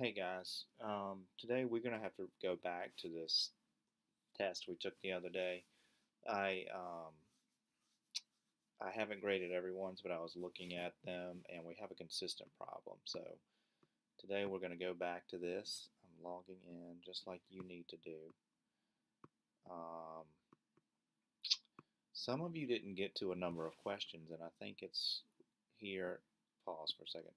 Hey guys, today we're gonna have to go back to this test we took the other day. I um, I haven't graded everyone's, but I was looking at them, and we have a consistent problem. So today we're gonna go back to this. I'm logging in just like you need to do. Um, some of you didn't get to a number of questions, and I think it's here. Pause for a second.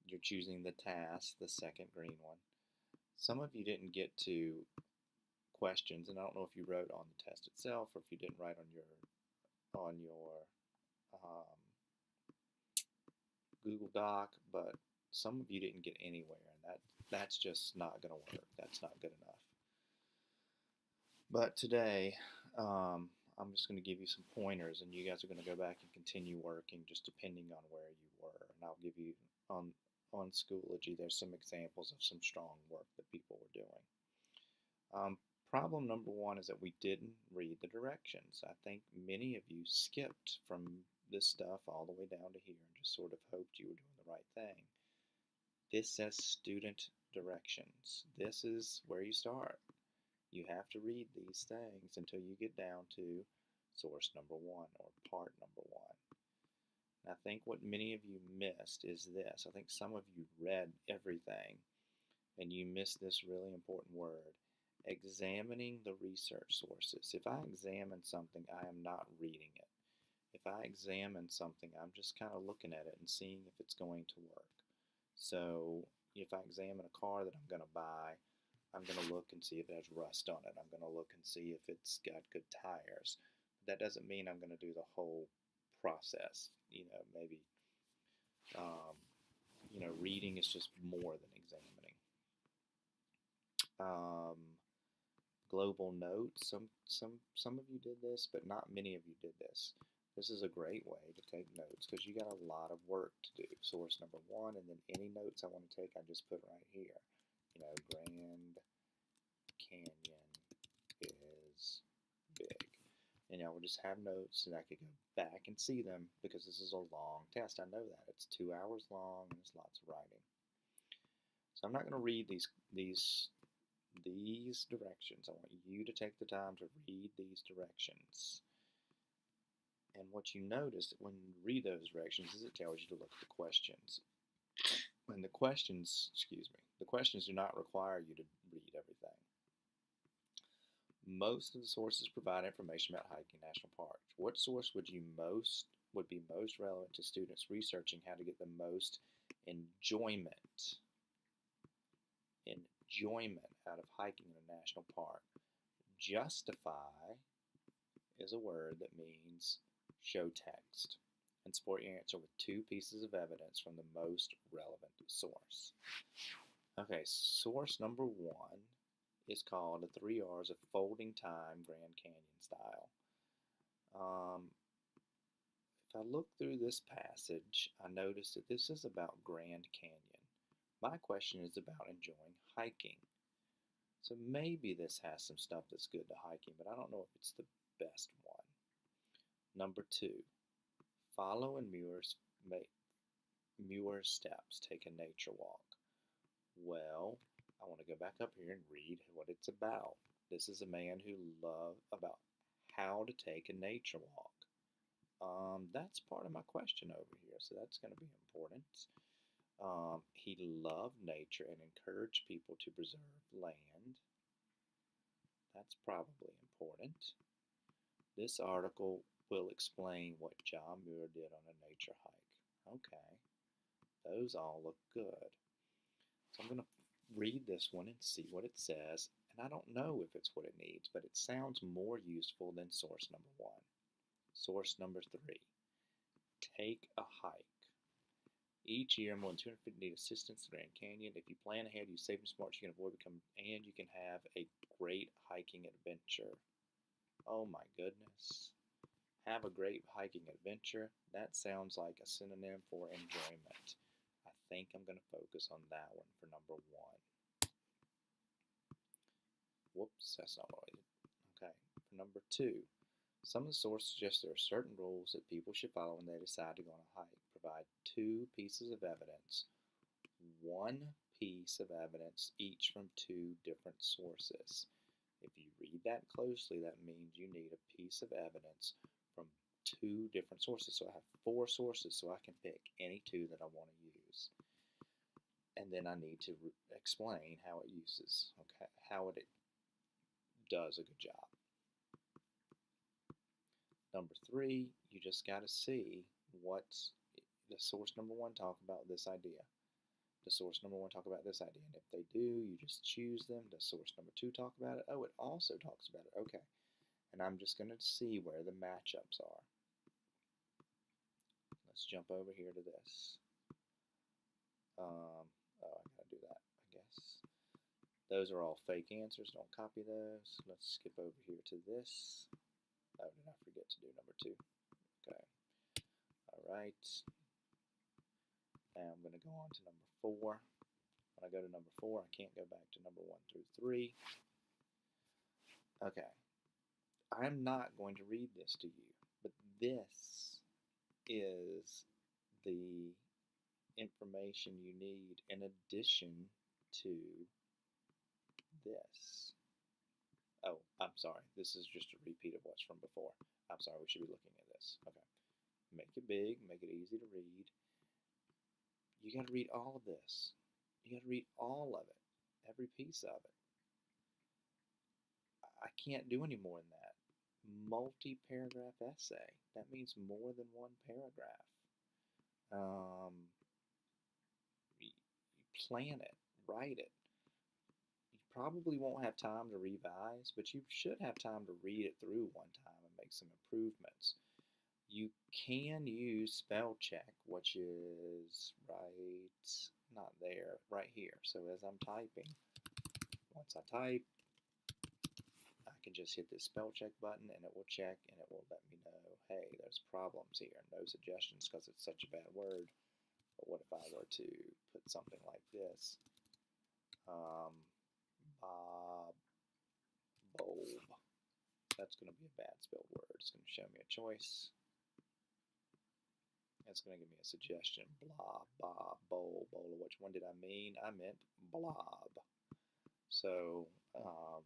You're choosing the task, the second green one. Some of you didn't get to questions, and I don't know if you wrote on the test itself or if you didn't write on your um, Google Doc, but some of you didn't get anywhere, and that's just not going to work. That's not good enough. But today, I'm just going to give you some pointers, and you guys are going to go back and continue working, just depending on where you were. And I'll give you on Schoology. There's some examples of some strong work that people were doing. Um, Problem number one is that we didn't read the directions. I think many of you skipped from this stuff all the way down to here and just sort of hoped you were doing the right thing. This says student directions. This is where you start. You have to read these things until you get down to source number one or part number one. And I think what many of you missed is this. I think some of you read everything and you missed this really important word. Examining the research sources. If I examine something, I am not reading it. If I examine something, I'm just kind of looking at it and seeing if it's going to work. So if I examine a car that I'm going to buy, I'm going to look and see if it has rust on it. I'm going to look and see if it's got good tires. That doesn't mean I'm going to do the whole process. Maybe, um, reading is just more than examining. Um, Global notes. Some of you did this, but not many of you did this. This is a great way to take notes because you got a lot of work to do. Source number one, and then any notes I want to take, I just put right here. Grand Canyon is big. And I would just have notes and I could go back and see them because this is a long test. I know that. It's 2 hours long and there's lots of writing. So I'm not going to read these directions. I want you to take the time to read these directions. And what you notice when you read those directions is it tells you to look at the questions. And the questions do not require you to read everything. Most of the sources provide information about hiking national parks. What source would be most relevant to students researching how to get the most enjoyment out of hiking in a national park? Justify is a word that means show text and support your answer with two pieces of evidence from the most relevant source. Okay, source number one is called the 3 R's of Folding Time Grand Canyon Style. If I look through this passage, I notice that this is about Grand Canyon. My question is about enjoying hiking. So maybe this has some stuff that's good to hiking, but I don't know if it's the best one. Number two, follow in Muir's steps, take a nature walk. Well, I want to go back up here and read what it's about. This is a man who loved about how to take a nature walk. That's part of my question over here, so that's going to be important. He loved nature and encouraged people to preserve land. That's probably important. This article will explain what John Muir did on a nature hike. Okay, those all look good. So I'm going to read this one and see what it says. And I don't know if it's what it needs, but it sounds more useful than source number one. Source number three, take a hike. Each year, more than 250 need assistance to the Grand Canyon. If you plan ahead, use safe and smart, you can avoid and you can have a great hiking adventure. Oh my goodness. Have a great hiking adventure. That sounds like a synonym for enjoyment. I think I'm going to focus on that one for number one. Whoops, that's not what I did. Okay, for number two, some of the sources suggest there are certain rules that people should follow when they decide to go on a hike. Provide two pieces of evidence. One piece of evidence, each from two different sources. If you read that closely, that means you need a piece of evidence from two different sources. So I have four sources, so I can pick any two that I want to use. And then I need to explain how it uses, okay, how it does a good job. Number three, you just got to see what's the source number one talk about this idea. Does source number one talk about this idea? And if they do, you just choose them. Does source number two talk about it? Oh, it also talks about it. Okay. And I'm just going to see where the matchups are. Let's jump over here to this. Oh, I got to do that, I guess. Those are all fake answers. Don't copy those. Let's skip over here to this. Oh, did I forget to do number two? Okay. All right. Now I'm going to go on to number four. When I go to number four, I can't go back to number 1 through 3. Okay. I'm not going to read this to you, but this is the information you need in addition to this. Oh, I'm sorry. This is just a repeat of what's from before. I'm sorry. We should be looking at this. Okay. Make it big. Make it easy to read. You got to read all of this. You got to read all of it, every piece of it. I can't do any more than that. Multi-paragraph essay. That means more than one paragraph. You plan it, write it. You probably won't have time to revise, but you should have time to read it through one time and make some improvements. You can use spell check, which is not there, right here. So as I'm typing, once I type, I can just hit this spell check button and it will check and it will let me know, hey, there's problems here. No suggestions because it's such a bad word. But what if I were to put something like this? Bob, bulb. That's going to be a bad spelled word. It's going to show me a choice. It's going to give me a suggestion. Blob, bob, bowl, bowler. Which one did I mean? I meant blob. So, I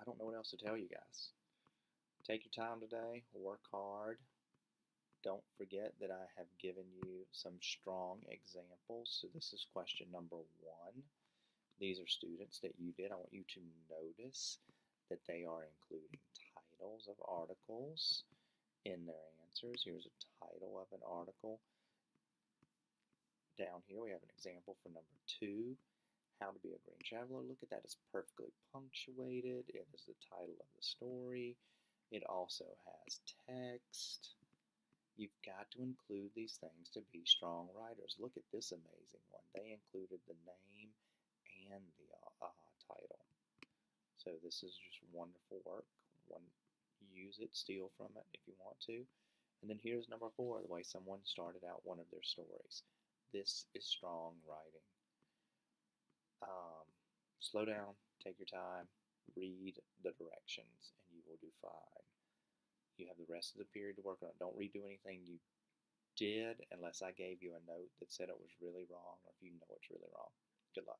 don't know what else to tell you guys. Take your time today. Work hard. Don't forget that I have given you some strong examples. So this is question number 1. These are students that you did. I want you to notice that they are including titles of articles in their answers. Here's a title of an article. Down here we have an example for number 2, How to Be a Green Traveler. Look at that, it's perfectly punctuated. It is the title of the story. It also has text. You've got to include these things to be strong writers. Look at this amazing one. They included the name and the title. So this is just wonderful work. Use it, steal from it if you want to. And then here's number 4, the way someone started out one of their stories. This is strong writing. Slow down, take your time, read the directions, and you will do fine. You have the rest of the period to work on it. Don't redo anything you did unless I gave you a note that said it was really wrong or if you know it's really wrong. Good luck.